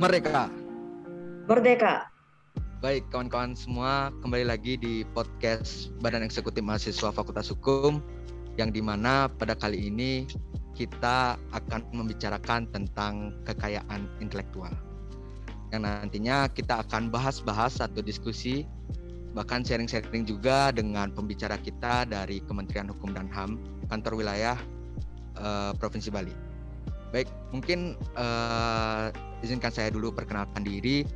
Merdeka. Merdeka. Baik, kawan-kawan semua, kembali lagi di podcast Badan Eksekutif Mahasiswa Fakultas Hukum, yang dimana pada kali ini kita akan membicarakan tentang kekayaan intelektual, yang nantinya kita akan bahas-bahas atau diskusi, bahkan sharing-sharing juga dengan pembicara kita dari Kementerian Hukum dan HAM, kantor wilayah Provinsi Bali. Baik, mungkin izinkan saya dulu perkenalkan diri.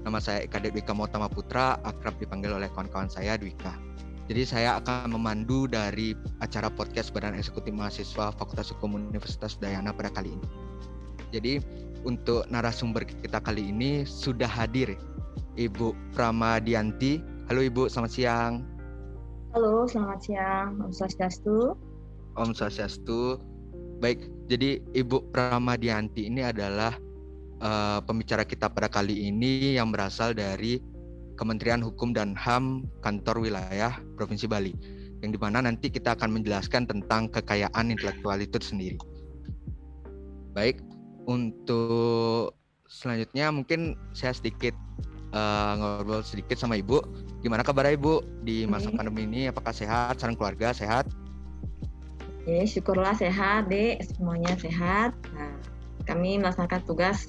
Nama saya Eka Dwika Mautama Putra, akrab dipanggil oleh kawan-kawan saya Dwika. Jadi saya akan memandu dari acara podcast Badan Eksekutif Mahasiswa Fakultas Hukum Universitas Udayana pada kali ini. Jadi untuk narasumber kita kali ini sudah hadir Ibu Pramadianti. Halo Ibu, selamat siang. Halo, selamat siang. Om Swastiastu. Om Swastiastu. Baik, jadi Ibu Pramadianti ini adalah pembicara kita pada kali ini yang berasal dari Kementerian Hukum dan HAM kantor wilayah Provinsi Bali, yang dimana nanti kita akan menjelaskan tentang kekayaan intelektual itu sendiri. Baik, untuk selanjutnya mungkin saya sedikit ngobrol sedikit sama Ibu. Gimana kabar Ibu di masa pandemi ini? Apakah sehat? Salam keluarga sehat? Syukurlah sehat, Dek. Semuanya sehat. Kami melaksanakan tugas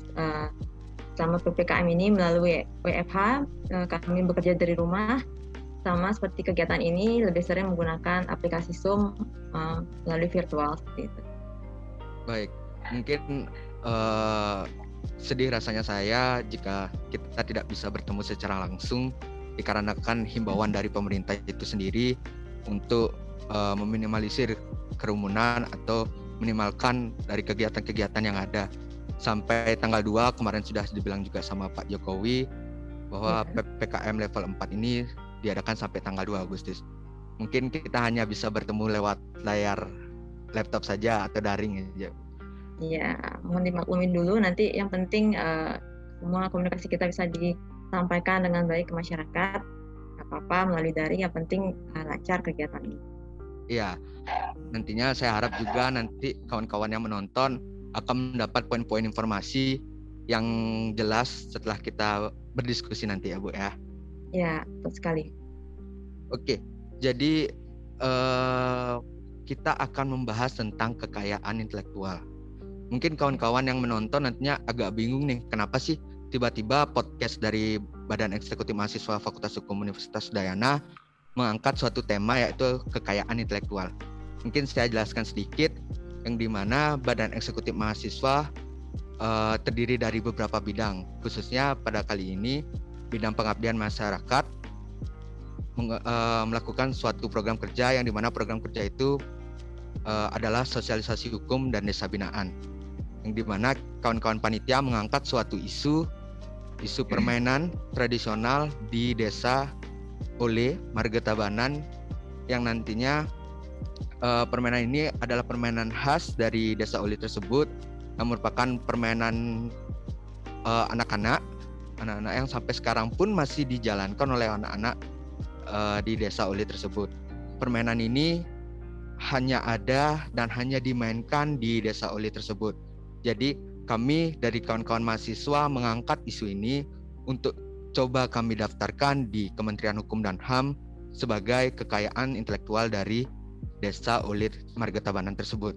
selama PPKM ini melalui WFH. Kami bekerja dari rumah. Sama seperti kegiatan ini, lebih sering menggunakan aplikasi Zoom melalui virtual seperti itu. Baik, mungkin sedih rasanya saya jika kita tidak bisa bertemu secara langsung, dikarenakan himbauan dari pemerintah itu sendiri untuk meminimalisir kerumunan atau minimalkan dari kegiatan-kegiatan yang ada. Sampai tanggal 2 kemarin sudah dibilang juga sama Pak Jokowi bahwa PPKM level 4 ini diadakan sampai tanggal 2 Agustus. Mungkin kita hanya bisa bertemu lewat layar laptop saja atau daring saja. Iya, mohon dimaklumi dulu, nanti yang penting semua komunikasi kita bisa disampaikan dengan baik ke masyarakat. Apa-apa melalui daring, yang penting lancar kegiatan ini. Iya, nantinya saya harap juga nanti kawan-kawan yang menonton akan mendapat poin-poin informasi yang jelas setelah kita berdiskusi nanti ya Bu ya. Ya, betul sekali. Oke, jadi kita akan membahas tentang kekayaan intelektual. Mungkin kawan-kawan yang menonton nantinya agak bingung nih, kenapa sih tiba-tiba podcast dari Badan Eksekutif Mahasiswa Fakultas Hukum Universitas Udayana mengangkat suatu tema, yaitu kekayaan intelektual. Mungkin saya jelaskan sedikit, yang dimana Badan Eksekutif Mahasiswa terdiri dari beberapa bidang, khususnya pada kali ini bidang pengabdian masyarakat, melakukan suatu program kerja, yang dimana program kerja itu adalah sosialisasi hukum dan desa binaan, yang dimana kawan-kawan panitia mengangkat suatu isu permainan tradisional di desa Ole Marga Tabanan, yang nantinya permainan ini adalah permainan khas dari desa Ole tersebut, yang merupakan permainan anak-anak yang sampai sekarang pun masih dijalankan oleh anak-anak di desa Ole tersebut. Permainan ini hanya ada dan hanya dimainkan di desa Ole tersebut. Jadi kami dari kawan-kawan mahasiswa mengangkat isu ini untuk coba kami daftarkan di Kementerian Hukum dan HAM sebagai kekayaan intelektual dari desa Ole Marga Tabanan tersebut.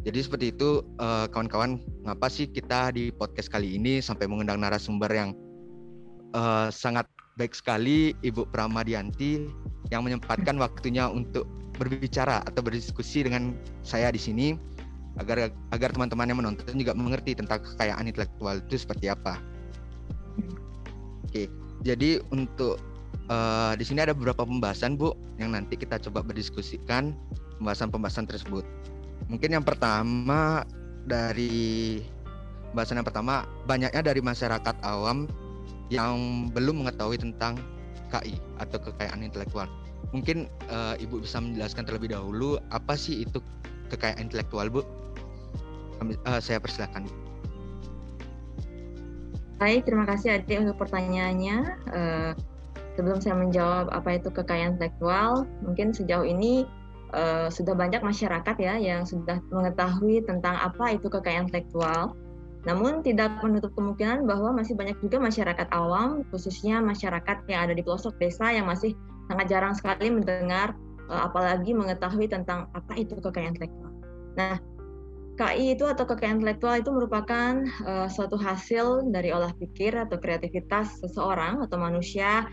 Jadi seperti itu kawan-kawan, ngapa sih kita di podcast kali ini sampai mengundang narasumber yang sangat baik sekali, Ibu Pramadianti, yang menyempatkan waktunya untuk berbicara atau berdiskusi dengan saya di sini, agar teman-teman yang menonton juga mengerti tentang kekayaan intelektual itu seperti apa. Oke, jadi untuk di sini ada beberapa pembahasan Bu, yang nanti kita coba berdiskusikan pembahasan tersebut. Mungkin yang pertama, banyaknya dari masyarakat awam yang belum mengetahui tentang KI atau kekayaan intelektual. Mungkin Ibu bisa menjelaskan terlebih dahulu apa sih itu kekayaan intelektual Bu? Saya persilakan Bu. Baik, terima kasih Adik untuk pertanyaannya. Sebelum saya menjawab apa itu kekayaan intelektual, mungkin sejauh ini sudah banyak masyarakat ya yang sudah mengetahui tentang apa itu kekayaan intelektual. Namun tidak menutup kemungkinan bahwa masih banyak juga masyarakat awam, khususnya masyarakat yang ada di pelosok desa yang masih sangat jarang sekali mendengar, apalagi mengetahui tentang apa itu kekayaan intelektual. Nah, KI itu atau kekayaan intelektual itu merupakan suatu hasil dari olah pikir atau kreativitas seseorang atau manusia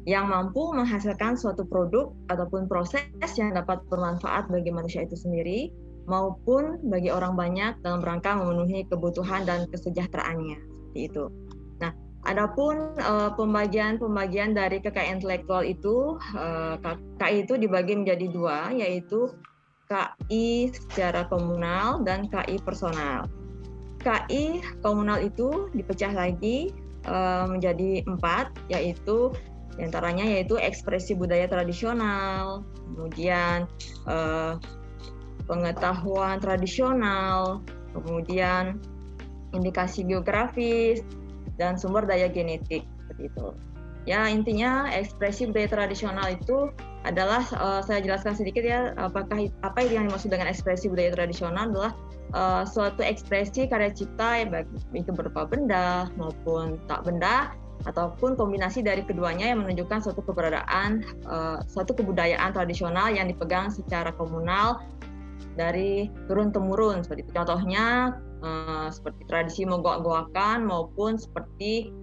yang mampu menghasilkan suatu produk ataupun proses yang dapat bermanfaat bagi manusia itu sendiri maupun bagi orang banyak dalam rangka memenuhi kebutuhan dan kesejahteraannya, seperti itu. Nah, adapun pembagian dari kekayaan intelektual itu, KI itu dibagi menjadi dua, yaitu KI secara komunal dan KI personal. KI komunal itu dipecah lagi menjadi 4, yaitu diantaranya yaitu ekspresi budaya tradisional, kemudian pengetahuan tradisional, kemudian indikasi geografis, dan sumber daya genetik, seperti itu. Ya, intinya ekspresi budaya tradisional itu adalah, saya jelaskan sedikit ya, apa yang dimaksud dengan ekspresi budaya tradisional adalah suatu ekspresi karya cipta, baik itu berupa benda maupun tak benda, ataupun kombinasi dari keduanya yang menunjukkan suatu keberadaan, suatu kebudayaan tradisional yang dipegang secara komunal dari turun-temurun, seperti itu. Contohnya seperti tradisi mogok-goakan maupun seperti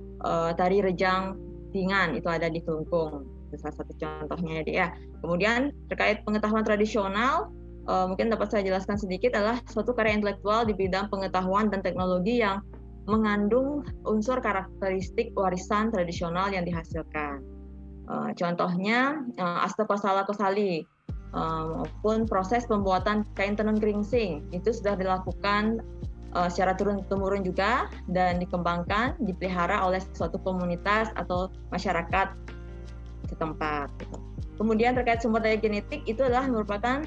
tari rejang Tingan, itu ada di Kelungkung. Itu salah satu contohnya ya. Kemudian terkait pengetahuan tradisional, mungkin dapat saya jelaskan sedikit, adalah suatu karya intelektual di bidang pengetahuan dan teknologi yang mengandung unsur karakteristik warisan tradisional yang dihasilkan. Contohnya Astakosala Kosali, maupun proses pembuatan kain tenun geringsing itu sudah dilakukan secara turun-temurun juga dan dikembangkan, dipelihara oleh suatu komunitas atau masyarakat setempat. Kemudian terkait sumber daya genetik, itu adalah merupakan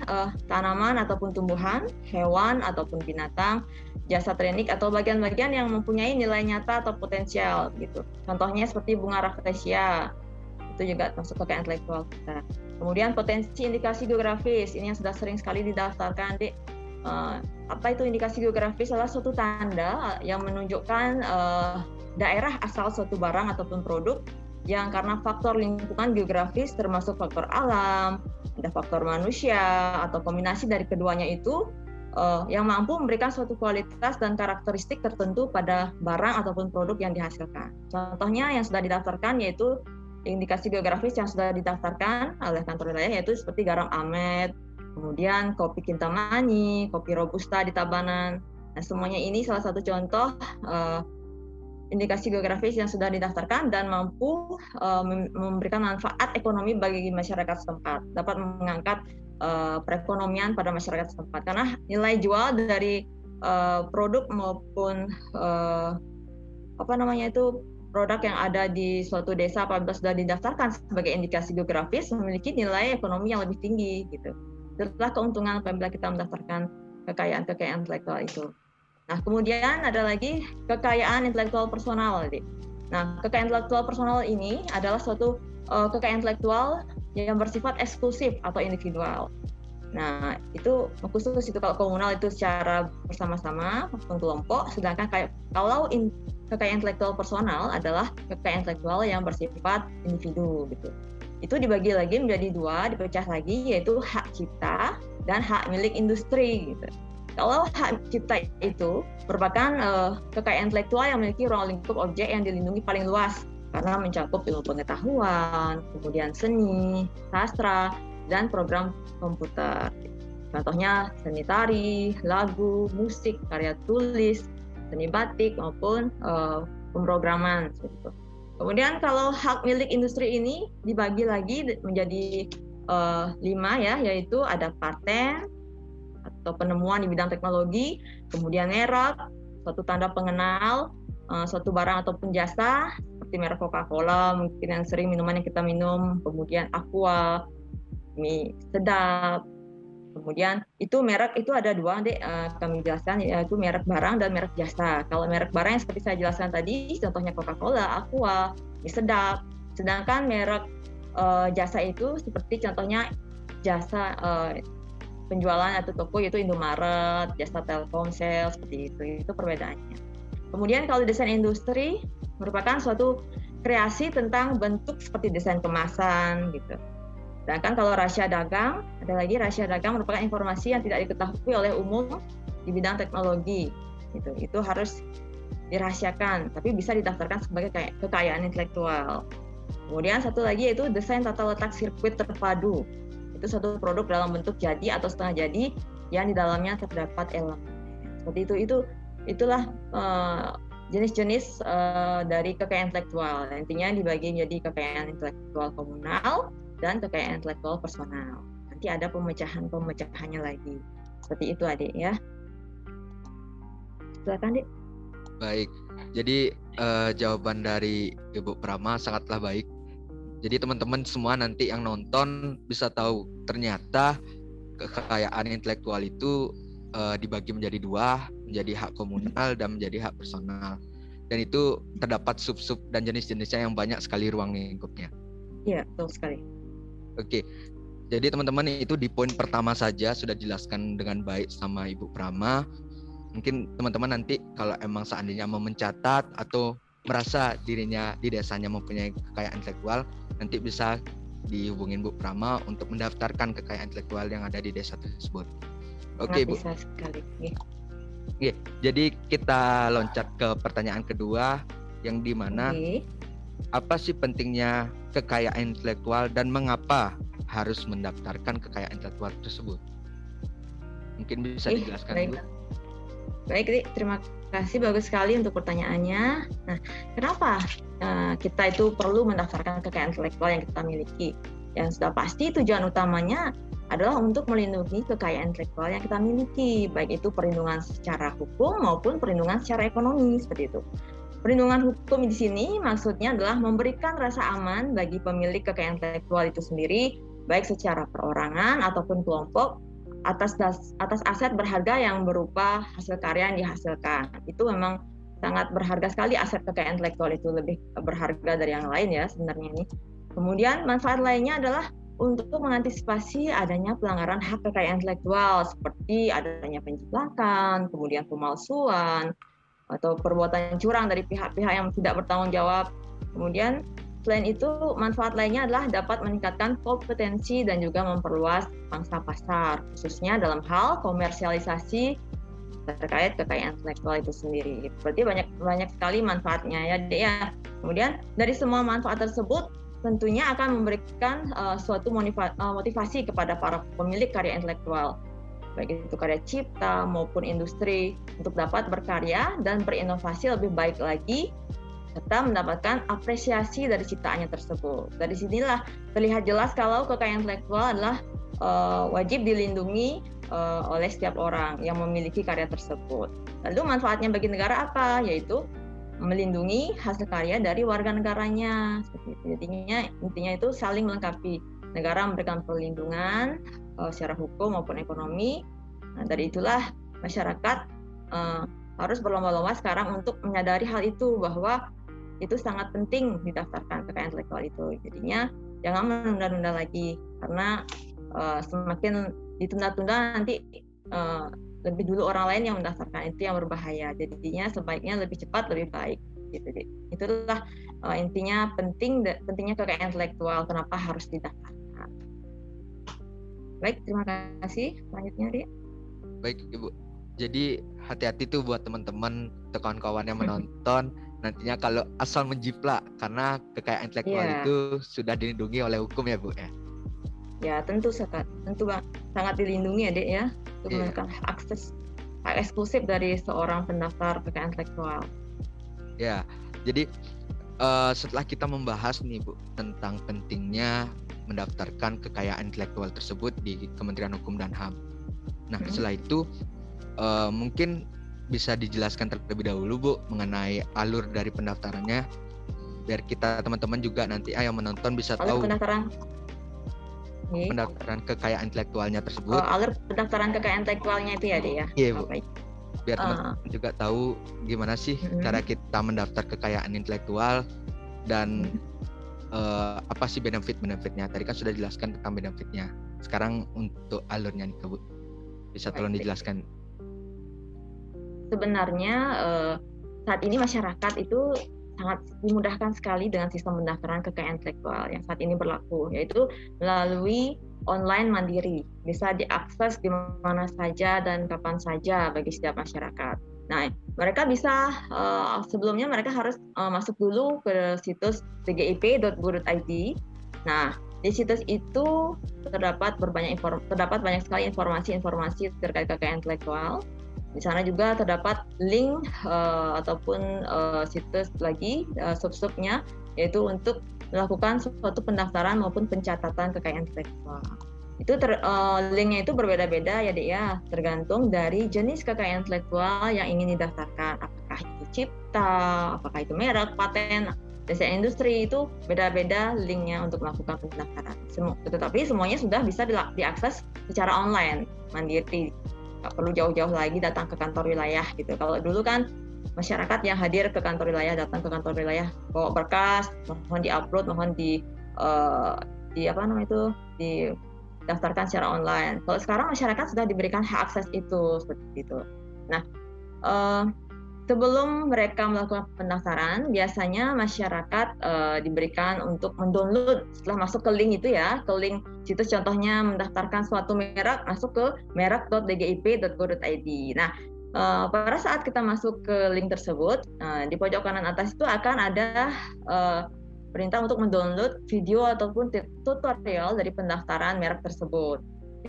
tanaman ataupun tumbuhan, hewan ataupun binatang, jasa teknik atau bagian-bagian yang mempunyai nilai nyata atau potensial gitu. Contohnya seperti bunga rafflesia, itu juga masuk kekayaan intelektual kita. Kemudian potensi indikasi geografis, ini yang sudah sering sekali didaftarkan, Dek. Apa itu indikasi geografis? Adalah suatu tanda yang menunjukkan daerah asal suatu barang ataupun produk yang karena faktor lingkungan geografis termasuk faktor alam, ada faktor manusia, atau kombinasi dari keduanya itu yang mampu memberikan suatu kualitas dan karakteristik tertentu pada barang ataupun produk yang dihasilkan. Contohnya yang sudah didaftarkan yaitu indikasi geografis yang sudah didaftarkan oleh kantor wilayah, yaitu seperti garam Amet, kemudian kopi Kintamani, kopi Robusta di Tabanan. Nah, semuanya ini salah satu contoh indikasi geografis yang sudah didaftarkan dan mampu memberikan manfaat ekonomi bagi masyarakat setempat, dapat mengangkat perekonomian pada masyarakat setempat. Karena nilai jual dari produk maupun produk yang ada di suatu desa apabila sudah didaftarkan sebagai indikasi geografis memiliki nilai ekonomi yang lebih tinggi gitu. Itulah keuntungan apabila kita mendaftarkan kekayaan intelektual itu. Nah, kemudian ada lagi kekayaan intelektual personal. Nah, kekayaan intelektual personal ini adalah suatu kekayaan intelektual yang bersifat eksklusif atau individual. Nah, itu khusus itu kalau komunal itu secara bersama-sama maupun kelompok, sedangkan kalau kekayaan intelektual personal adalah kekayaan intelektual yang bersifat individu gitu. Itu dibagi lagi menjadi dua, dipecah lagi, yaitu hak cipta dan hak milik industri gitu. Kalau hak cipta itu merupakan kekayaan intelektual yang memiliki ruang lingkup objek yang dilindungi paling luas karena mencakup ilmu pengetahuan, kemudian seni, sastra, dan program komputer. Contohnya seni tari, lagu, musik, karya tulis, seni batik maupun pemrograman seperti itu. Kemudian kalau hak milik industri ini dibagi lagi menjadi 5 ya, yaitu ada paten atau penemuan di bidang teknologi, kemudian merek, suatu tanda pengenal, suatu barang ataupun jasa seperti merek Coca-Cola, mungkin yang sering minuman yang kita minum, kemudian Aqua, mie sedap. Kemudian itu merek itu ada dua, kami jelaskan, yaitu merek barang dan merek jasa. Kalau merek barang yang seperti saya jelaskan tadi, contohnya Coca-Cola, Aqua, mie sedap. Sedangkan merek jasa itu seperti contohnya jasa penjualan atau toko, yaitu Indomaret, jasa Telkomsel, seperti itu. Itu perbedaannya. Kemudian kalau desain industri merupakan suatu kreasi tentang bentuk seperti desain kemasan gitu. Sedangkan kalau rahasia dagang, ada lagi rahasia dagang merupakan informasi yang tidak diketahui oleh umum di bidang teknologi. Gitu. Itu harus dirahasiakan, tapi bisa didaftarkan sebagai kekayaan intelektual. Kemudian satu lagi yaitu desain tata letak sirkuit terpadu. Itu suatu produk dalam bentuk jadi atau setengah jadi yang di dalamnya terdapat elemen. Seperti itu. Itulah jenis-jenis dari kekayaan intelektual. Intinya dibagi menjadi kekayaan intelektual komunal dan kekayaan intelektual personal. Nanti ada pemecahannya lagi. Seperti itu, Adik ya. Silakan, Dik. Baik. Jadi jawaban dari Ibu Prama sangatlah baik. Jadi teman-teman semua nanti yang nonton bisa tahu ternyata kekayaan intelektual itu dibagi menjadi dua, menjadi hak komunal dan menjadi hak personal. Dan itu terdapat sub-sub dan jenis-jenisnya yang banyak sekali ruang lingkupnya. Iya, betul sekali. Oke. Jadi teman-teman itu di poin pertama saja sudah dijelaskan dengan baik sama Ibu Prama. Mungkin teman-teman nanti kalau emang seandainya mau mencatat atau merasa dirinya di desanya mempunyai kekayaan intelektual, nanti bisa dihubungin Bu Prama untuk mendaftarkan kekayaan intelektual yang ada di desa tersebut. Oke, Bu. Bisa sekali. Oke, jadi kita loncat ke pertanyaan kedua yang dimana apa sih pentingnya kekayaan intelektual dan mengapa harus mendaftarkan kekayaan intelektual tersebut? Mungkin bisa dijelaskan, Bu. Baik, Dik. Terima kasih, bagus sekali untuk pertanyaannya. Nah, kenapa kita itu perlu mendaftarkan kekayaan intelektual yang kita miliki? Yang sudah pasti tujuan utamanya adalah untuk melindungi kekayaan intelektual yang kita miliki, baik itu perlindungan secara hukum maupun perlindungan secara ekonomi, seperti itu. Perlindungan hukum di sini maksudnya adalah memberikan rasa aman bagi pemilik kekayaan intelektual itu sendiri, baik secara perorangan ataupun kelompok, atas aset berharga yang berupa hasil karya yang dihasilkan. Itu memang sangat berharga sekali, aset kekayaan intelektual itu lebih berharga dari yang lain ya sebenarnya ini. Kemudian manfaat lainnya adalah untuk mengantisipasi adanya pelanggaran hak kekayaan intelektual seperti adanya penjiplakan, kemudian pemalsuan, atau perbuatan curang dari pihak-pihak yang tidak bertanggung jawab. Kemudian selain itu, manfaat lainnya adalah dapat meningkatkan kompetensi dan juga memperluas pangsa pasar, khususnya dalam hal komersialisasi terkait kekayaan intelektual itu sendiri. Berarti banyak sekali manfaatnya ya, Dek ya. Kemudian dari semua manfaat tersebut tentunya akan memberikan suatu motivasi kepada para pemilik karya intelektual, baik itu karya cipta maupun industri, untuk dapat berkarya dan berinovasi lebih baik lagi, serta mendapatkan apresiasi dari ciptaannya tersebut. Dari sinilah terlihat jelas kalau kekayaan intelektual adalah wajib dilindungi oleh setiap orang yang memiliki karya tersebut. Lalu manfaatnya bagi negara apa? Yaitu melindungi hasil karya dari warga negaranya. Seperti itu. Intinya itu saling melengkapi. Negara memberikan perlindungan secara hukum maupun ekonomi. Nah, dari itulah masyarakat harus berlomba-lomba sekarang untuk menyadari hal itu, bahwa itu sangat penting didaftarkan kekayaan intelektual itu. Jadinya jangan menunda-nunda lagi, karena semakin ditunda-tunda nanti lebih dulu orang lain yang mendaftarkan, itu yang berbahaya. Jadinya sebaiknya lebih cepat lebih baik. Gitu. Itulah intinya pentingnya kekayaan intelektual, kenapa harus didaftarkan. Baik, terima kasih. Selanjutnya, Dik. Baik, Ibu. Jadi hati-hati tuh buat teman-teman atau kawan-kawan yang menonton, nantinya kalau asal menjiplak, karena kekayaan intelektual itu sudah dilindungi oleh hukum ya, Bu ya. Ya, tentu sangat dilindungi ya, Dek ya. Untuk memberikan akses hak eksklusif dari seorang pendaftar kekayaan intelektual. Ya, jadi setelah kita membahas nih, Bu, tentang pentingnya mendaftarkan kekayaan intelektual tersebut di Kementerian Hukum dan HAM. Nah, setelah itu mungkin bisa dijelaskan terlebih dahulu, Bu, mengenai alur dari pendaftarannya, biar kita teman-teman juga nanti yang menonton bisa tahu pendaftaran kekayaan intelektualnya tersebut. Alur pendaftaran kekayaan intelektualnya itu ya, Dek ya. Iya, Bu. Biar teman-teman juga tahu gimana sih cara kita mendaftar kekayaan intelektual dan apa sih benefit-benefitnya. Tadi kan sudah dijelaskan tentang benefitnya. Sekarang untuk alurnya nih, Bu. Bisa tolong dijelaskan. Sebenarnya saat ini masyarakat itu sangat dimudahkan sekali dengan sistem pendaftaran kekayaan intelektual yang saat ini berlaku, yaitu melalui online mandiri, bisa diakses di mana saja dan kapan saja bagi setiap masyarakat. Nah, mereka bisa sebelumnya mereka harus masuk dulu ke situs tgip.go.id. Nah, di situs itu terdapat banyak sekali informasi-informasi terkait kekayaan intelektual. Di sana juga terdapat link ataupun situs lagi sub-subnya, yaitu untuk melakukan suatu pendaftaran maupun pencatatan kekayaan intelektual. Itu linknya itu berbeda-beda ya Dek ya, tergantung dari jenis kekayaan intelektual yang ingin didaftarkan. Apakah itu cipta, apakah itu merek, paten, desain industri, itu beda-beda linknya untuk melakukan pendaftaran. Tetapi semuanya sudah bisa diakses secara online, mandiri. Nggak perlu jauh-jauh lagi datang ke kantor wilayah gitu. Kalau dulu kan masyarakat yang hadir ke kantor wilayah, datang ke kantor wilayah, bawa berkas, mohon diupload, mohon didaftarkan secara online. Kalau sekarang masyarakat sudah diberikan hak akses itu seperti itu. Nah, sebelum mereka melakukan pendaftaran, biasanya masyarakat diberikan untuk mendownload setelah masuk ke link itu ya, ke link situs contohnya mendaftarkan suatu merek, masuk ke merek.dgip.go.id. Nah, pada saat kita masuk ke link tersebut, di pojok kanan atas itu akan ada perintah untuk mendownload video ataupun tutorial dari pendaftaran merek tersebut.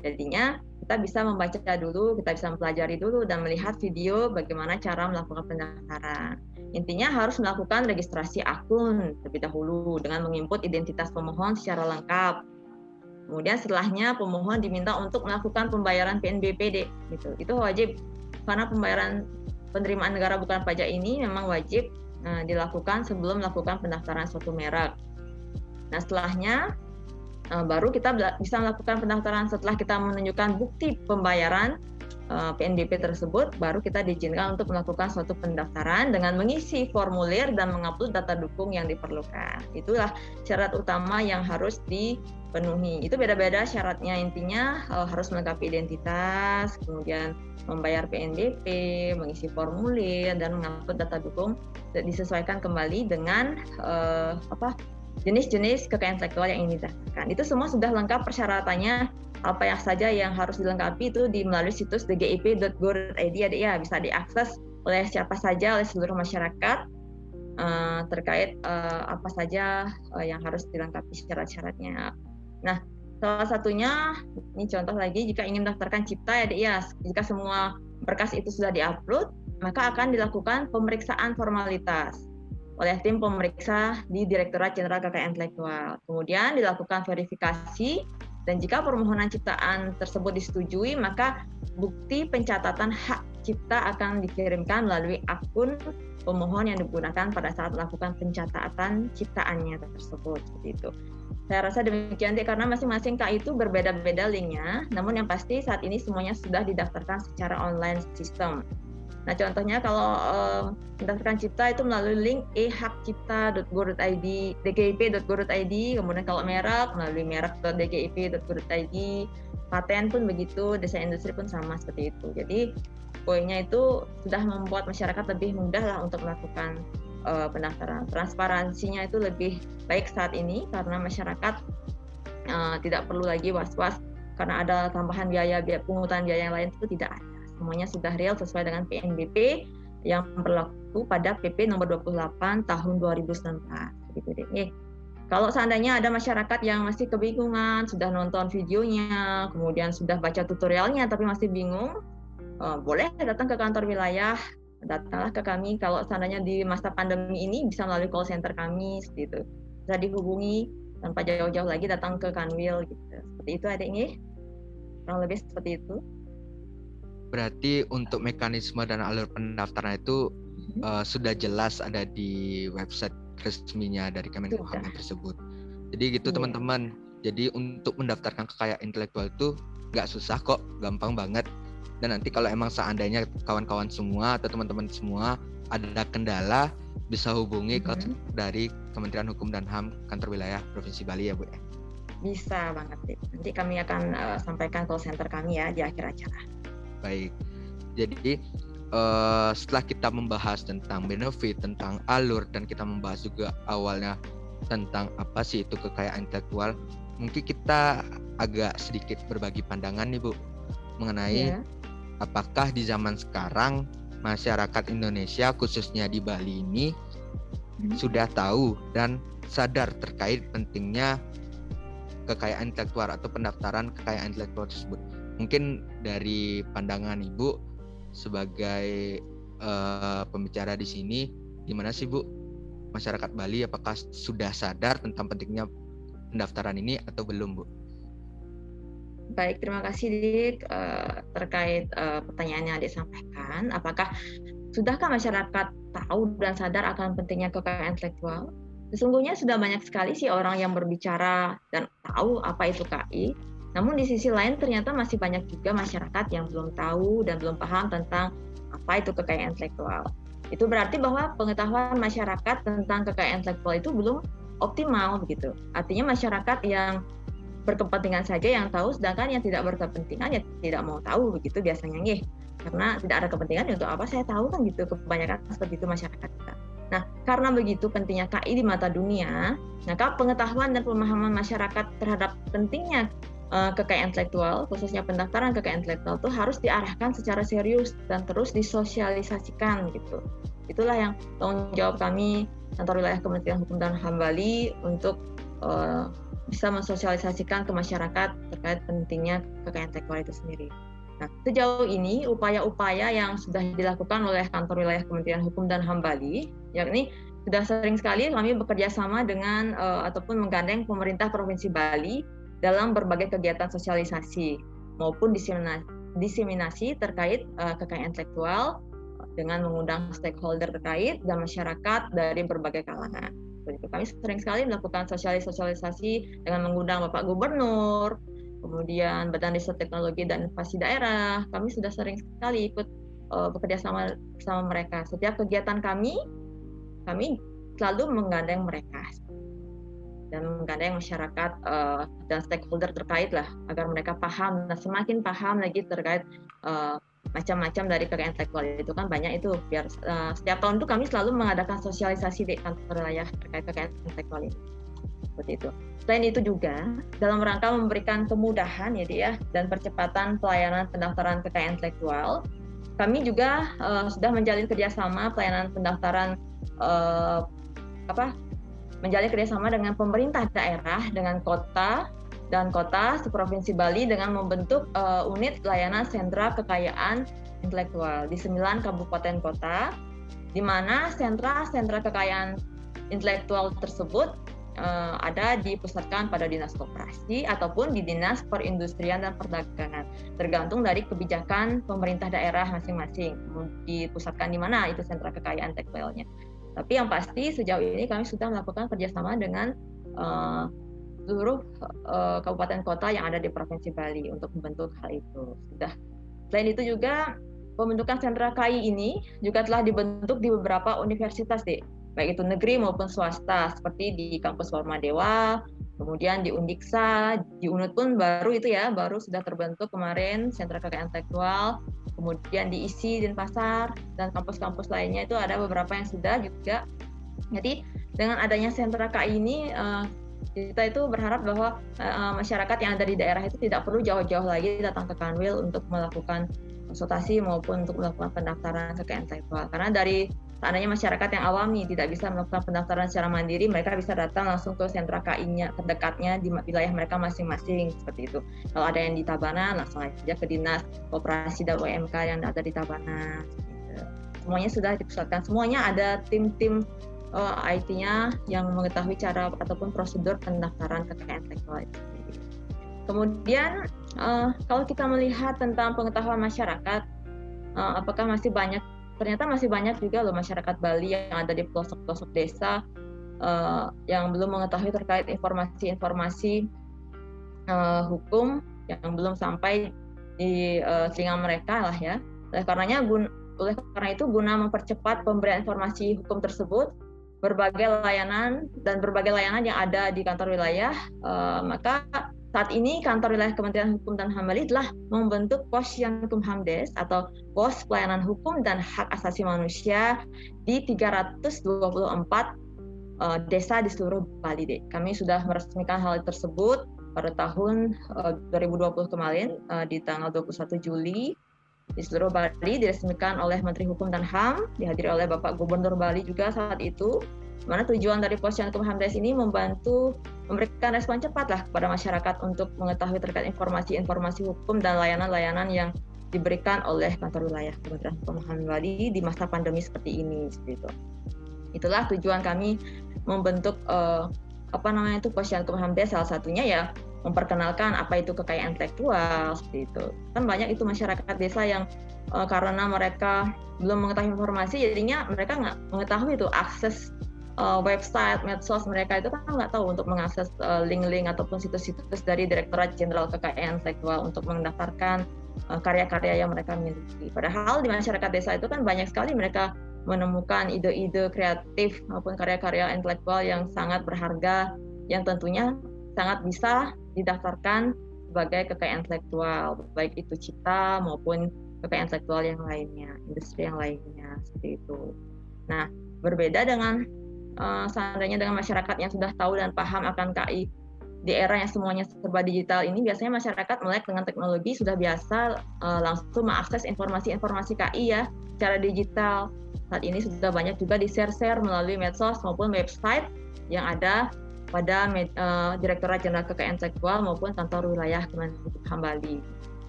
Jadinya kita bisa membaca dulu, kita bisa mempelajari dulu dan melihat video bagaimana cara melakukan pendaftaran. Intinya harus melakukan registrasi akun terlebih dahulu dengan menginput identitas pemohon secara lengkap. Kemudian setelahnya pemohon diminta untuk melakukan pembayaran PNBP gitu. Itu wajib karena pembayaran penerimaan negara bukan pajak ini memang wajib dilakukan sebelum melakukan pendaftaran suatu merek. Nah, setelahnya baru kita bisa melakukan pendaftaran. Setelah kita menunjukkan bukti pembayaran PNBP tersebut, baru kita diizinkan untuk melakukan suatu pendaftaran dengan mengisi formulir dan mengupload data dukung yang diperlukan. Itulah syarat utama yang harus dipenuhi. Itu beda-beda syaratnya, intinya harus melengkapi identitas, kemudian membayar PNBP, mengisi formulir, dan mengupload data dukung disesuaikan kembali dengan jenis-jenis kekayaan intelektual yang ingin didaftarkan. Itu semua sudah lengkap persyaratannya, apa yang saja yang harus dilengkapi itu melalui situs tgip.go.id ya, bisa diakses oleh siapa saja, oleh seluruh masyarakat terkait apa saja yang harus dilengkapi syarat-syaratnya. Nah, salah satunya, ini contoh lagi, jika ingin mendaftarkan cipta ya, jika semua berkas itu sudah diupload, maka akan dilakukan pemeriksaan formalitas oleh tim pemeriksa di Direktorat Jenderal Kekayaan Intelektual. Kemudian dilakukan verifikasi, dan jika permohonan ciptaan tersebut disetujui, maka bukti pencatatan hak cipta akan dikirimkan melalui akun pemohon yang digunakan pada saat melakukan pencatatan ciptaannya tersebut. Seperti itu. Saya rasa demikian, karena masing-masing KI itu berbeda-beda linknya, namun yang pasti saat ini semuanya sudah didaftarkan secara online sistem. Nah, contohnya kalau mendaftarkan cipta itu melalui link ehakcipta.go.id, dgip.go.id, kemudian kalau merek melalui merek.dgip.go.id, paten pun begitu, desain industri pun sama seperti itu. Jadi poinnya itu sudah membuat masyarakat lebih mudah lah untuk melakukan pendaftaran. Transparansinya itu lebih baik saat ini karena masyarakat tidak perlu lagi was-was karena ada tambahan biaya pungutan biaya yang lain, itu tidak ada. Semuanya sudah real sesuai dengan PNBP yang berlaku pada PP nomor 28 tahun 2019. Gitu deh. Kalau seandainya ada masyarakat yang masih kebingungan, sudah nonton videonya, kemudian sudah baca tutorialnya tapi masih bingung, boleh datang ke kantor wilayah, datanglah ke kami. Kalau seandainya di masa pandemi ini bisa melalui call center kami, seperti itu. Bisa dihubungi tanpa jauh-jauh lagi datang ke Kanwil gitu. Seperti itu adiknya. Kurang lebih seperti itu. Berarti untuk mekanisme dan alur pendaftaran itu sudah jelas ada di website resminya dari Kemenkumham tersebut. Jadi gitu teman-teman. Jadi untuk mendaftarkan kekayaan intelektual itu nggak susah kok, gampang banget. Dan nanti kalau emang seandainya kawan-kawan semua atau teman-teman semua ada kendala, bisa hubungi dari Kementerian Hukum dan HAM kantor wilayah Provinsi Bali ya Bu. Bisa banget. Nanti kami akan sampaikan call center kami ya di akhir acara. Baik, jadi setelah kita membahas tentang benefit, tentang alur, dan kita membahas juga awalnya tentang apa sih itu kekayaan intelektual, mungkin kita agak sedikit berbagi pandangan nih Bu mengenai apakah di zaman sekarang masyarakat Indonesia khususnya di Bali ini sudah tahu dan sadar terkait pentingnya kekayaan intelektual atau pendaftaran kekayaan intelektual tersebut. Mungkin dari pandangan Ibu sebagai pembicara di sini, gimana sih Bu, masyarakat Bali apakah sudah sadar tentang pentingnya pendaftaran ini atau belum Bu? Baik, terima kasih Dik terkait pertanyaan yang Adik sampaikan. Apakah sudahkah masyarakat tahu dan sadar akan pentingnya kekayaan intelektual? Sesungguhnya sudah banyak sekali sih orang yang berbicara dan tahu apa itu KI. Namun di sisi lain ternyata masih banyak juga masyarakat yang belum tahu dan belum paham tentang apa itu kekayaan intelektual. Itu berarti bahwa pengetahuan masyarakat tentang kekayaan intelektual itu belum optimal begitu. Artinya masyarakat yang berkepentingan saja yang tahu, sedangkan yang tidak berkepentingan ya tidak mau tahu begitu biasanya nggih. Karena tidak ada kepentingan untuk apa saya tahu kan gitu, kebanyakan seperti itu masyarakat kita. Nah, karena begitu pentingnya KI di mata dunia, maka pengetahuan dan pemahaman masyarakat terhadap pentingnya kekayaan intelektual, khususnya pendaftaran kekayaan intelektual itu harus diarahkan secara serius dan terus disosialisasikan gitu. Itulah yang tanggung jawab kami Kantor Wilayah Kementerian Hukum dan HAM Bali untuk bisa mensosialisasikan ke masyarakat terkait pentingnya kekayaan intelektual itu sendiri. Nah, sejauh ini upaya-upaya yang sudah dilakukan oleh Kantor Wilayah Kementerian Hukum dan HAM Bali, yakni sudah sering sekali kami bekerja sama dengan ataupun menggandeng pemerintah Provinsi Bali dalam berbagai kegiatan sosialisasi maupun diseminasi terkait kekayaan intelektual dengan mengundang stakeholder terkait dan masyarakat dari berbagai kalangan. Kami sering sekali melakukan sosialisasi dengan mengundang Bapak Gubernur, kemudian Badan Riset Teknologi dan Inovasi Daerah. Kami sudah sering sekali ikut bekerja sama bersama mereka. Setiap kegiatan kami selalu menggandeng mereka dan menggandeng masyarakat dan stakeholder terkait lah agar mereka paham. Nah, semakin paham lagi terkait macam-macam dari kekayaan intelektual itu kan banyak itu. Biar setiap tahun itu kami selalu mengadakan sosialisasi di kantor wilayah terkait kekayaan intelektual ini. Seperti itu. Selain itu juga dalam rangka memberikan kemudahan ya dan percepatan pelayanan pendaftaran kekayaan intelektual, kami juga sudah menjalin kerjasama pelayanan pendaftaran menjalin kerjasama dengan pemerintah daerah, dengan kota seprovinsi Bali dengan membentuk unit layanan sentra kekayaan intelektual di 9 kabupaten kota, di mana sentra kekayaan intelektual tersebut ada dipusatkan pada Dinas Koperasi ataupun di Dinas Perindustrian dan Perdagangan, tergantung dari kebijakan pemerintah daerah masing-masing dipusatkan di mana itu sentra kekayaan intelektualnya. Tapi yang pasti sejauh ini kami sudah melakukan kerjasama dengan seluruh kabupaten kota yang ada di Provinsi Bali untuk membentuk hal itu. Selain itu juga pembentukan sentra KI ini juga telah dibentuk di beberapa universitas baik itu negeri maupun swasta, seperti di Kampus Warmadewa, kemudian di Undiksa, di UNUD pun baru sudah terbentuk kemarin sentra kekayaan intelektual, kemudian di ISI, Denpasar, dan kampus-kampus lainnya itu ada beberapa yang sudah juga. Jadi dengan adanya sentra KI ini kita itu berharap bahwa masyarakat yang ada di daerah itu tidak perlu jauh-jauh lagi datang ke Kanwil untuk melakukan konsultasi maupun untuk melakukan pendaftaran kekayaan intelektual. Karena dari seandainya masyarakat yang awam tidak bisa melakukan pendaftaran secara mandiri, mereka bisa datang langsung ke sentra KI-nya terdekatnya di wilayah mereka masing-masing seperti itu. Kalau ada yang di Tabanan, langsung aja ke Dinas Koperasi dan UMK yang ada di Tabanan. Semuanya sudah dipusatkan, semuanya ada tim-tim IT-nya yang mengetahui cara ataupun prosedur pendaftaran kekayaan intelektual itu. Kemudian kalau kita melihat tentang pengetahuan masyarakat, apakah ternyata masih banyak juga loh masyarakat Bali yang ada di pelosok-pelosok desa yang belum mengetahui terkait informasi-informasi hukum yang belum sampai di telinga mereka lah ya. Oleh karena itu guna mempercepat pemberian informasi hukum tersebut, berbagai layanan yang ada di kantor wilayah, maka saat ini kantor wilayah Kementerian Hukum dan HAM Bali telah membentuk Posyankumhamdes atau Pos Pelayanan Hukum dan Hak Asasi Manusia di 324 desa di seluruh Bali. Kami sudah meresmikan hal tersebut pada tahun 2020 kemarin di tanggal 21 Juli di seluruh Bali, diresmikan oleh Menteri Hukum dan HAM, dihadiri oleh Bapak Gubernur Bali juga saat itu. Mana tujuan dari Posyankumhamdes ini membantu memberikan respon cepat lah kepada masyarakat untuk mengetahui terkait informasi-informasi hukum dan layanan-layanan yang diberikan oleh kantor wilayah Kementerian Hukum dan HAM Bali di masa pandemi seperti ini. Seperti itu. Itulah tujuan kami membentuk Posyankumhamdes, salah satunya ya memperkenalkan apa itu kekayaan intelektual seperti itu. Kan banyak itu masyarakat desa yang karena mereka belum mengetahui informasi, jadinya mereka nggak mengetahui itu akses website, medsos mereka itu kan nggak tahu untuk mengakses link-link ataupun situs-situs dari Direktorat Jenderal Kekayaan Intelektual untuk mendaftarkan karya-karya yang mereka miliki. Padahal di masyarakat desa itu kan banyak sekali mereka menemukan ide-ide kreatif maupun karya-karya intelektual yang sangat berharga, yang tentunya sangat bisa didaftarkan sebagai kekayaan intelektual, baik itu cipta maupun kekayaan intelektual yang lainnya, industri yang lainnya, seperti itu. Nah, berbeda dengan seandainya dengan masyarakat yang sudah tahu dan paham akan KI di era yang semuanya serba digital ini, biasanya masyarakat melek dengan teknologi sudah biasa langsung mengakses informasi-informasi KI ya secara digital. Saat ini sudah banyak juga di-share melalui medsos maupun website yang ada pada Direktorat Jenderal Kekayaan Intelektual maupun kantor wilayah Kementerian HAM Bali.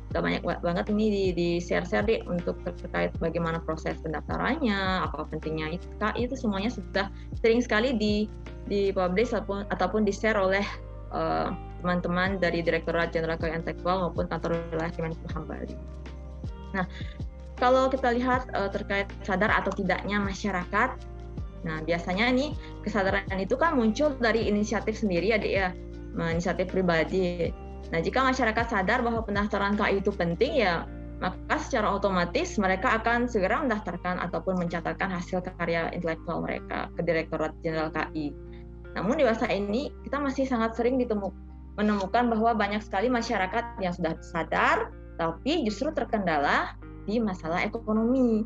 Sudah banyak banget ini di-share untuk terkait bagaimana proses pendaftarannya, apa pentingnya KI, itu semuanya sudah sering sekali di-publish ataupun di-share oleh teman-teman dari Direktorat Jenderal Kekayaan Intelektual maupun kantor wilayah Kementerian HAM Bali. Nah, kalau kita lihat terkait sadar atau tidaknya masyarakat, nah biasanya nih kesadaran itu kan muncul dari inisiatif sendiri ya, inisiatif pribadi. Nah, jika masyarakat sadar bahwa pendaftaran KI itu penting ya, maka secara otomatis mereka akan segera mendaftarkan ataupun mencatatkan hasil karya intelektual mereka ke Direktorat Jenderal KI. Namun di masa ini kita masih sangat sering menemukan bahwa banyak sekali masyarakat yang sudah sadar tapi justru terkendala di masalah ekonomi.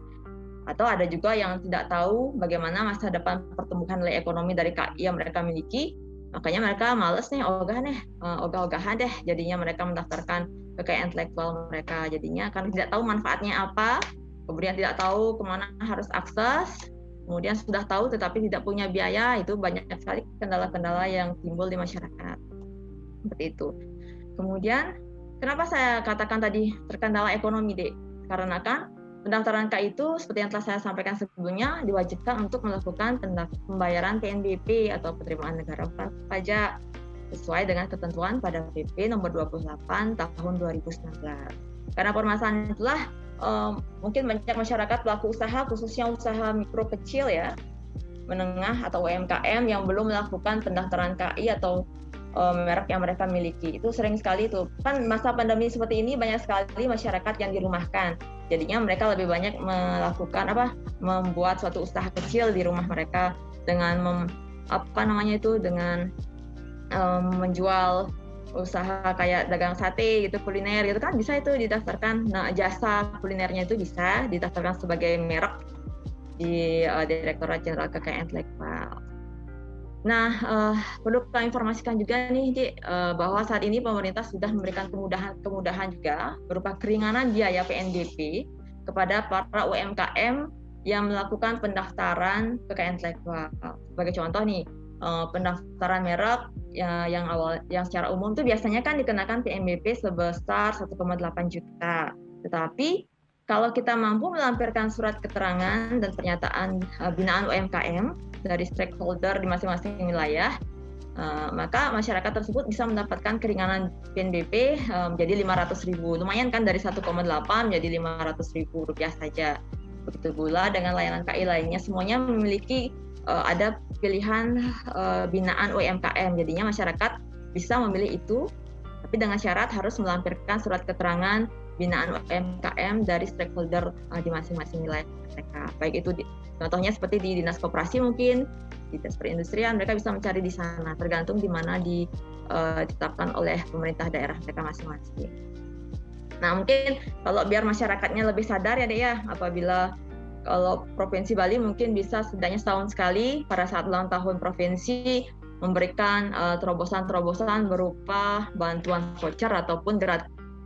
Atau ada juga yang tidak tahu bagaimana masa depan pertumbuhan nilai ekonomi dari KI yang mereka miliki. Makanya mereka males nih, ogah-ogahan deh. Jadinya mereka mendaftarkan kekayaan intelektual mereka. Jadinya karena tidak tahu manfaatnya apa, kemudian tidak tahu kemana harus akses, kemudian sudah tahu tetapi tidak punya biaya, itu banyak sekali kendala-kendala yang timbul di masyarakat. Seperti itu. Kemudian, kenapa saya katakan tadi terkendala ekonomi, Dek? Karena kan pendaftaran KI itu seperti yang telah saya sampaikan sebelumnya diwajibkan untuk melakukan pembayaran PNBP atau penerimaan negara pajak sesuai dengan ketentuan pada PP nomor 28 tahun 2019. Karena permasalahan itulah mungkin banyak masyarakat pelaku usaha, khususnya usaha mikro kecil ya, menengah atau UMKM yang belum melakukan pendaftaran KI atau merek yang mereka miliki. Itu sering sekali tuh. Kan masa pandemi seperti ini banyak sekali masyarakat yang dirumahkan. Jadinya mereka lebih banyak melakukan membuat suatu usaha kecil di rumah mereka dengan dengan menjual usaha kayak dagang sate gitu, kuliner gitu kan bisa itu didaftarkan. Nah, jasa kulinernya itu bisa didaftarkan sebagai merek di Direktorat Jenderal Kekayaan Intelektual. Nah, perlu kita informasikan juga nih, bahwa saat ini pemerintah sudah memberikan kemudahan juga berupa keringanan biaya PNBP kepada para UMKM yang melakukan pendaftaran kekayaan intelektual. Sebagai contoh nih, pendaftaran merek yang secara umum itu biasanya kan dikenakan PNBP sebesar 1,8 juta. Tetapi kalau kita mampu melampirkan surat keterangan dan pernyataan binaan UMKM dari stakeholder di masing-masing wilayah, maka masyarakat tersebut bisa mendapatkan keringanan PNBP menjadi 500.000. Lumayan kan, dari 1,8 menjadi 500.000 rupiah saja. Begitu pula dengan layanan KI lainnya, semuanya memiliki ada pilihan binaan UMKM. Jadinya masyarakat bisa memilih itu, tapi dengan syarat harus melampirkan surat keterangan binaan UMKM dari stakeholder di masing-masing wilayah mereka. Baik itu contohnya seperti di dinas koperasi mungkin, di dinas perindustrian mereka bisa mencari di sana, tergantung di mana ditetapkan oleh pemerintah daerah mereka masing-masing. Nah mungkin kalau biar masyarakatnya lebih sadar ya Dek ya, apabila kalau Provinsi Bali mungkin bisa setidaknya setahun sekali pada saat ulang tahun provinsi memberikan terobosan-terobosan berupa bantuan voucher ataupun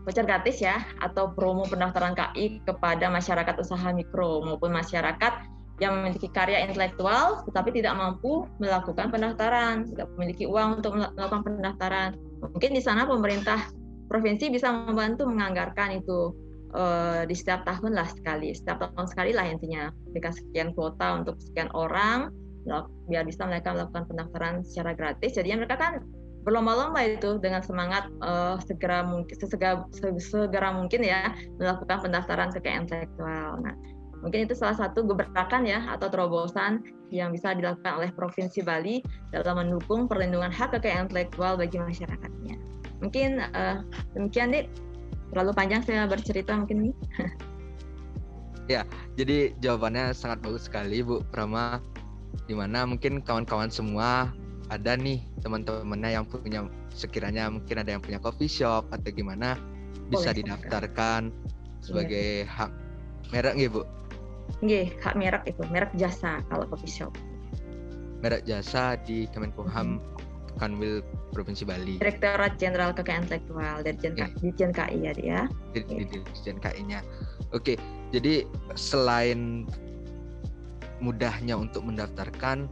voucher gratis ya, atau promo pendaftaran KI kepada masyarakat usaha mikro maupun masyarakat yang memiliki karya intelektual tetapi tidak mampu melakukan pendaftaran, tidak memiliki uang untuk melakukan pendaftaran. Mungkin di sana pemerintah provinsi bisa membantu menganggarkan itu di setiap tahun lah sekali, setiap tahun sekali lah intinya, berikan sekian kuota untuk sekian orang biar bisa mereka melakukan pendaftaran secara gratis. Jadinya mereka kan berlomba-lomba itu dengan semangat segera mungkin ya melakukan pendaftaran kekayaan intelektual. Nah, mungkin itu salah satu gebrakan ya atau terobosan yang bisa dilakukan oleh Provinsi Bali dalam mendukung perlindungan hak kekayaan intelektual bagi masyarakatnya. Mungkin demikian Dik. Terlalu panjang saya bercerita mungkin nih. Ya, jadi jawabannya sangat bagus sekali Bu Prama. Dimana mungkin kawan-kawan semua ada nih teman-temannya yang punya, sekiranya mungkin ada yang punya coffee shop atau gimana, bisa didaftarkan sebagai hak merek nggih Bu? Nggih, hak merek itu, merek jasa kalau coffee shop. Merek jasa di Kemenkumham Kanwil Provinsi Bali. Direktorat Jenderal Kekayaan Intelektual dari Ditjen KI ya dia. Di Ditjen KI-nya. Oke, jadi selain mudahnya untuk mendaftarkan,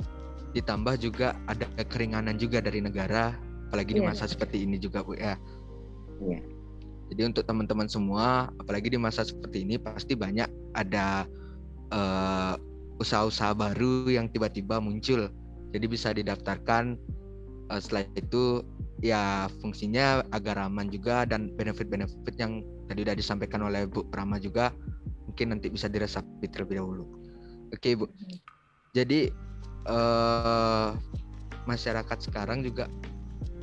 ditambah juga ada keringanan juga dari negara, apalagi di masa seperti ini juga Bu ya. Iya. Jadi untuk teman-teman semua, apalagi di masa seperti ini pasti banyak ada usaha-usaha baru yang tiba-tiba muncul. Jadi bisa didaftarkan. Setelah itu ya fungsinya agar aman juga, dan benefit-benefit yang tadi sudah disampaikan oleh Bu Prama juga mungkin nanti bisa diresapi terlebih dahulu. Oke Bu, jadi masyarakat sekarang juga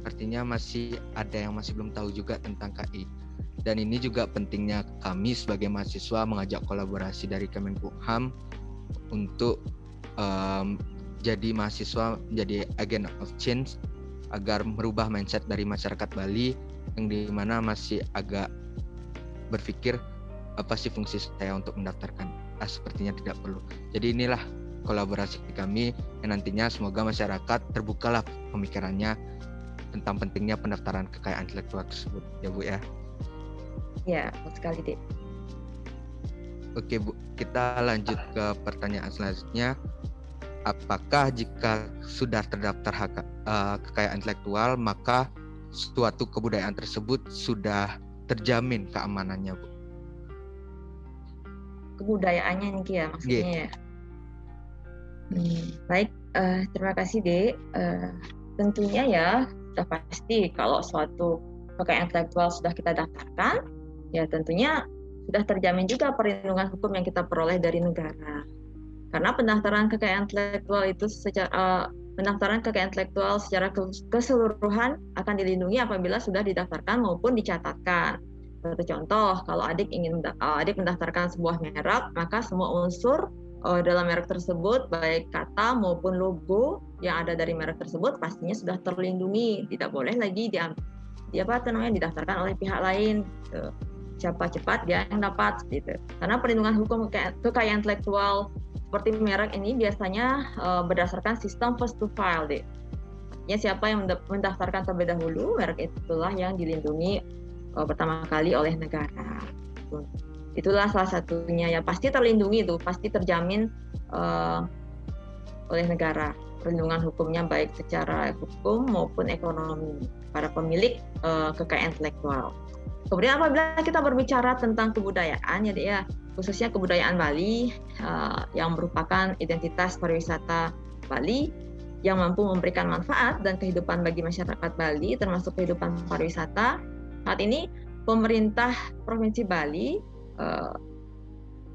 artinya masih ada yang masih belum tahu juga tentang KI, dan ini juga pentingnya kami sebagai mahasiswa mengajak kolaborasi dari Kemenkumham untuk jadi mahasiswa, menjadi agent of change agar merubah mindset dari masyarakat Bali yang dimana masih agak berpikir apa sih fungsi saya untuk mendaftarkan, sepertinya tidak perlu. Jadi inilah kolaborasi kami yang nantinya semoga masyarakat terbukalah pemikirannya tentang pentingnya pendaftaran kekayaan intelektual tersebut ya Bu ya. Ya, betul sekali Dek. Oke Bu, kita lanjut ke pertanyaan selanjutnya. Apakah jika sudah terdaftar kekayaan intelektual maka suatu kebudayaan tersebut sudah terjamin keamanannya Bu? Kebudayaannya nih ya maksudnya ya. Baik, terima kasih Dek. Tentunya ya sudah pasti kalau suatu kekayaan intelektual sudah kita daftarkan, ya tentunya sudah terjamin juga perlindungan hukum yang kita peroleh dari negara. Karena pendaftaran kekayaan intelektual itu pendaftaran kekayaan intelektual secara keseluruhan akan dilindungi apabila sudah didaftarkan maupun dicatatkan. Seperti contoh, kalau adik mendaftarkan sebuah merek, maka semua unsur dalam merek tersebut, baik kata maupun logo yang ada dari merek tersebut pastinya sudah terlindungi. Tidak boleh lagi didaftarkan oleh pihak lain. Siapa cepat dia yang dapat, gitu. Karena perlindungan hukum kekayaan intelektual seperti merek ini biasanya berdasarkan sistem first to file, Dek. Ya, siapa yang mendaftarkan terlebih dahulu, merek itulah yang dilindungi pertama kali oleh negara. Itulah salah satunya, ya pasti terlindungi itu, pasti terjamin oleh negara. Perlindungan hukumnya baik secara hukum maupun ekonomi para pemilik kekayaan intelektual. Kemudian apabila kita berbicara tentang kebudayaan, ya Dek ya, khususnya kebudayaan Bali yang merupakan identitas pariwisata Bali yang mampu memberikan manfaat dan kehidupan bagi masyarakat Bali, termasuk kehidupan pariwisata. Saat ini pemerintah Provinsi Bali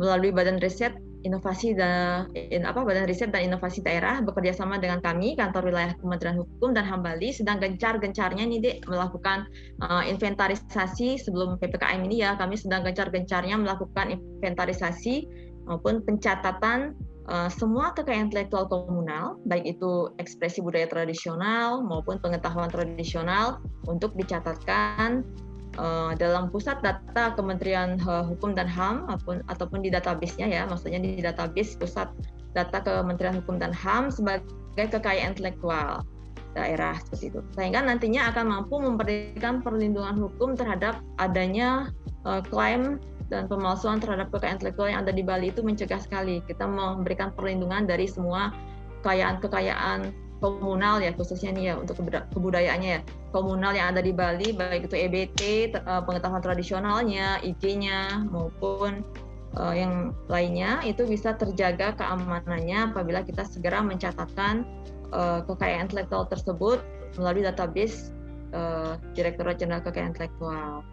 melalui Badan Riset Inovasi dan Badan Riset dan Inovasi Daerah bekerja sama dengan kami, Kantor Wilayah Kementerian Hukum dan HAM Bali, sedang gencar-gencarnya nih Dek melakukan inventarisasi sebelum PPKM ini ya. Kami sedang gencar-gencarnya melakukan inventarisasi maupun pencatatan semua kekayaan intelektual komunal, baik itu ekspresi budaya tradisional maupun pengetahuan tradisional untuk dicatatkan dalam pusat data Kementerian Hukum dan HAM ataupun di database-nya ya, maksudnya di database pusat data Kementerian Hukum dan HAM sebagai kekayaan intelektual daerah seperti itu. Sehingga nantinya akan mampu memberikan perlindungan hukum terhadap adanya klaim dan pemalsuan terhadap kekayaan intelektual yang ada di Bali itu mencegah sekali. Kita memberikan perlindungan dari semua kekayaan komunal ya, khususnya nih ya untuk kebudayaannya ya, komunal yang ada di Bali, baik itu EBT, pengetahuan tradisionalnya, IG-nya maupun yang lainnya, itu bisa terjaga keamanannya apabila kita segera mencatatkan kekayaan intelektual tersebut melalui database Direktorat Jenderal Kekayaan Intelektual.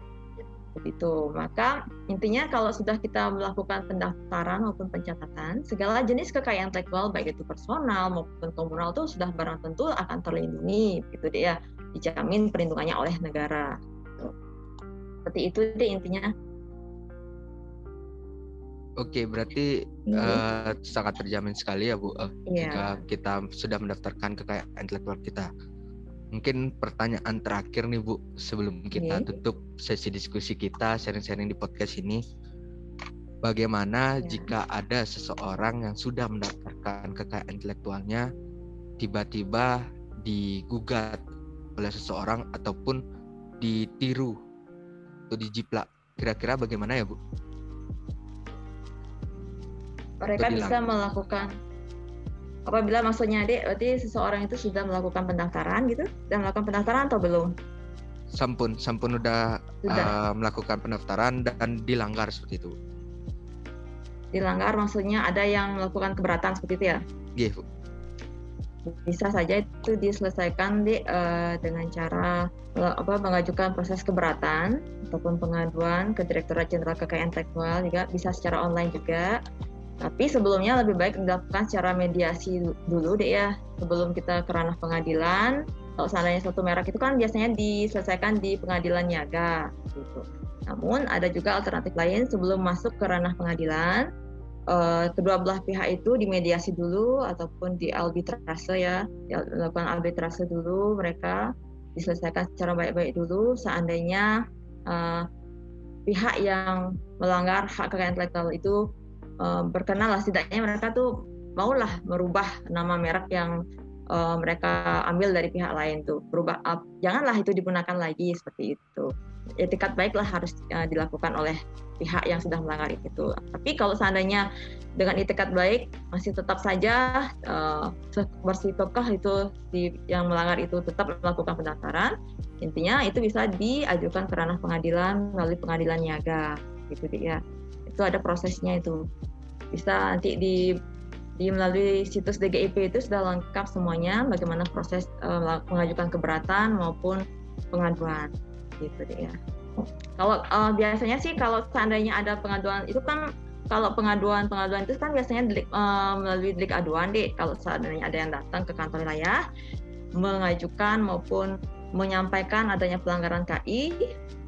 Begitu. Maka intinya kalau sudah kita melakukan pendaftaran maupun pencatatan, segala jenis kekayaan intelektual baik itu personal maupun komunal itu sudah barang tentu akan terlindungi, gitu deh ya, dijamin perlindungannya oleh negara. Seperti itu deh intinya. Oke, berarti sangat terjamin sekali ya Bu, jika kita sudah mendaftarkan kekayaan intelektual kita. Mungkin pertanyaan terakhir nih Bu, sebelum kita tutup sesi diskusi kita, sharing-sharing di podcast ini. Bagaimana jika ada seseorang yang sudah mendaftarkan kekayaan intelektualnya, tiba-tiba digugat oleh seseorang ataupun ditiru atau dijiplak? Kira-kira bagaimana ya Bu? Mereka bisa melakukan, apabila maksudnya Dek, berarti seseorang itu sudah melakukan pendaftaran gitu? Sudah melakukan pendaftaran atau belum? Sampun sudah. Melakukan pendaftaran dan dilanggar seperti itu. Dilanggar maksudnya ada yang melakukan keberatan seperti itu ya? Iya Bu. Bisa saja itu diselesaikan dengan cara mengajukan proses keberatan ataupun pengaduan ke Direktorat Jenderal Kekayaan Intelektual, juga bisa secara online juga. Tapi sebelumnya lebih baik dilakukan secara mediasi dulu deh ya, sebelum kita ke ranah pengadilan. Kalau seandainya suatu merek itu kan biasanya diselesaikan di pengadilan niaga gitu. Namun ada juga alternatif lain sebelum masuk ke ranah pengadilan, kedua belah pihak itu dimediasi dulu ataupun di arbitrase ya, dilakukan arbitrase dulu, mereka diselesaikan secara baik-baik dulu. Seandainya pihak yang melanggar hak kekayaan intelektual itu berkenan lah, setidaknya mereka tuh maulah merubah nama merek yang mereka ambil dari pihak lain tuh, berubah, janganlah itu digunakan lagi seperti itu. Etikat baiklah harus dilakukan oleh pihak yang sudah melanggar itu. Tapi kalau seandainya dengan etikat baik masih tetap saja bersifat itu yang melanggar itu tetap melakukan pendaftaran, intinya itu bisa diajukan ke ranah pengadilan melalui pengadilan niaga gitu ya. Itu ada prosesnya, itu bisa nanti di melalui situs DGIP itu sudah lengkap semuanya bagaimana proses mengajukan keberatan maupun pengaduan gitu deh ya. Kalau biasanya sih kalau seandainya ada pengaduan itu kan, kalau pengaduan itu kan biasanya melalui delik aduan deh. Kalau seandainya ada yang datang ke kantor wilayah mengajukan maupun menyampaikan adanya pelanggaran KI,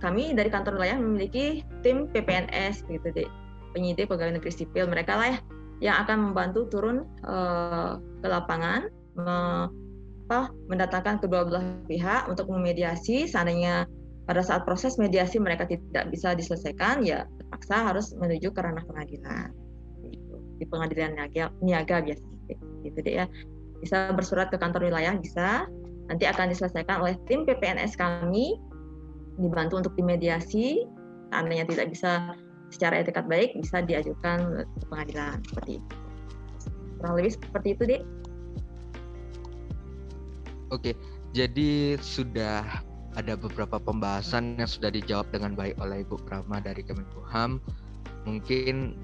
kami dari kantor wilayah memiliki tim PPNS gitu deh, penyidik pegawai negeri sipil, mereka lah yang akan membantu turun ke lapangan, mendatangkan kedua belah pihak untuk memediasi. Seandainya pada saat proses mediasi mereka tidak bisa diselesaikan, ya terpaksa harus menuju ke ranah pengadilan gitu. Di pengadilan niaga biasanya gitu deh ya. Bisa bersurat ke kantor wilayah, bisa, nanti akan diselesaikan oleh tim PPNS kami, dibantu untuk dimediasi. Seandainya tidak bisa secara etikat baik, bisa diajukan ke pengadilan seperti itu. Kurang lebih seperti itu deh. Oke, jadi sudah ada beberapa pembahasan yang sudah dijawab dengan baik oleh Ibu Prama dari Kemenkumham. Mungkin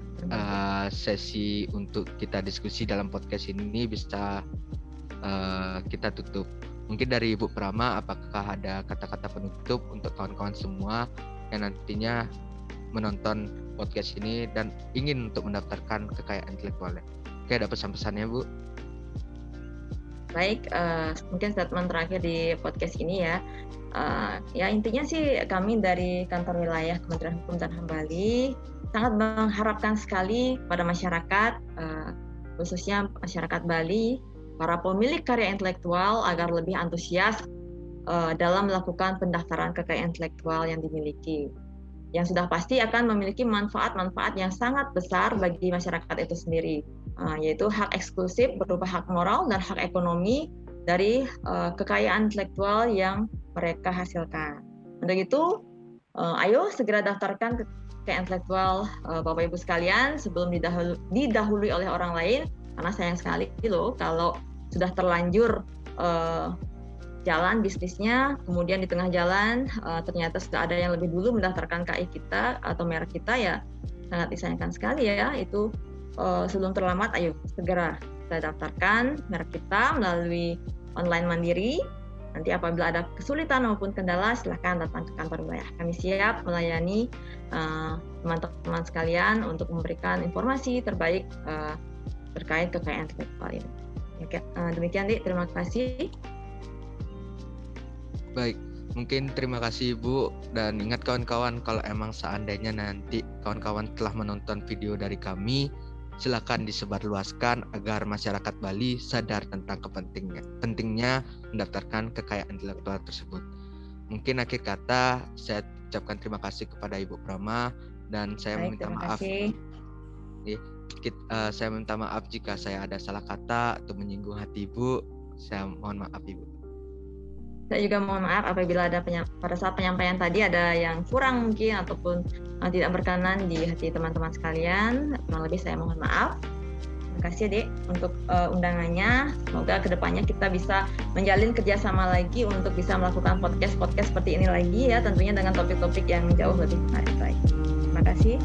sesi untuk kita diskusi dalam podcast ini bisa kita tutup. Mungkin dari Ibu Prama, apakah ada kata-kata penutup untuk kawan-kawan semua yang nantinya menonton podcast ini dan ingin untuk mendaftarkan kekayaan intelektualnya. Oke, ada pesan-pesannya Bu? Baik, mungkin statement terakhir di podcast ini ya. Ya intinya sih kami dari kantor wilayah Kementerian Hukum dan HAM Bali sangat mengharapkan sekali pada masyarakat, khususnya masyarakat Bali, para pemilik karya intelektual agar lebih antusias dalam melakukan pendaftaran kekayaan intelektual yang dimiliki. Yang sudah pasti akan memiliki manfaat-manfaat yang sangat besar bagi masyarakat itu sendiri, yaitu hak eksklusif berupa hak moral dan hak ekonomi dari kekayaan intelektual yang mereka hasilkan. Untuk itu, ayo segera daftarkan kekayaan intelektual Bapak Ibu sekalian sebelum didahului oleh orang lain, karena sayang sekali loh kalau sudah terlanjur jalan bisnisnya, kemudian di tengah jalan ternyata sudah ada yang lebih dulu mendaftarkan KI kita atau merek kita, ya sangat disayangkan sekali ya. Itu sebelum terlambat, ayo segera kita daftarkan merek kita melalui online mandiri. Nanti apabila ada kesulitan maupun kendala, silahkan datang ke kantor wilayah. Kami siap melayani teman-teman sekalian untuk memberikan informasi terbaik terkait kekayaan intelektual ini. Oke, demikian Dik, terima kasih. Baik, mungkin terima kasih Ibu, dan ingat kawan-kawan, kalau emang seandainya nanti kawan-kawan telah menonton video dari kami, silakan disebarluaskan agar masyarakat Bali sadar tentang pentingnya mendaftarkan kekayaan intelektual tersebut. Mungkin akhir kata saya ucapkan terima kasih kepada Ibu Prama, dan saya meminta maaf. Saya minta maaf jika saya ada salah kata atau menyinggung hati Ibu. Saya mohon maaf Ibu. Saya juga mohon maaf apabila ada pada saat penyampaian tadi ada yang kurang mungkin ataupun tidak berkenan di hati teman-teman sekalian. Kurang lebih saya mohon maaf. Terima kasih Dek untuk undangannya. Semoga kedepannya kita bisa menjalin kerjasama lagi untuk bisa melakukan podcast seperti ini lagi ya, tentunya dengan topik-topik yang jauh lebih menarik lagi. Terima kasih.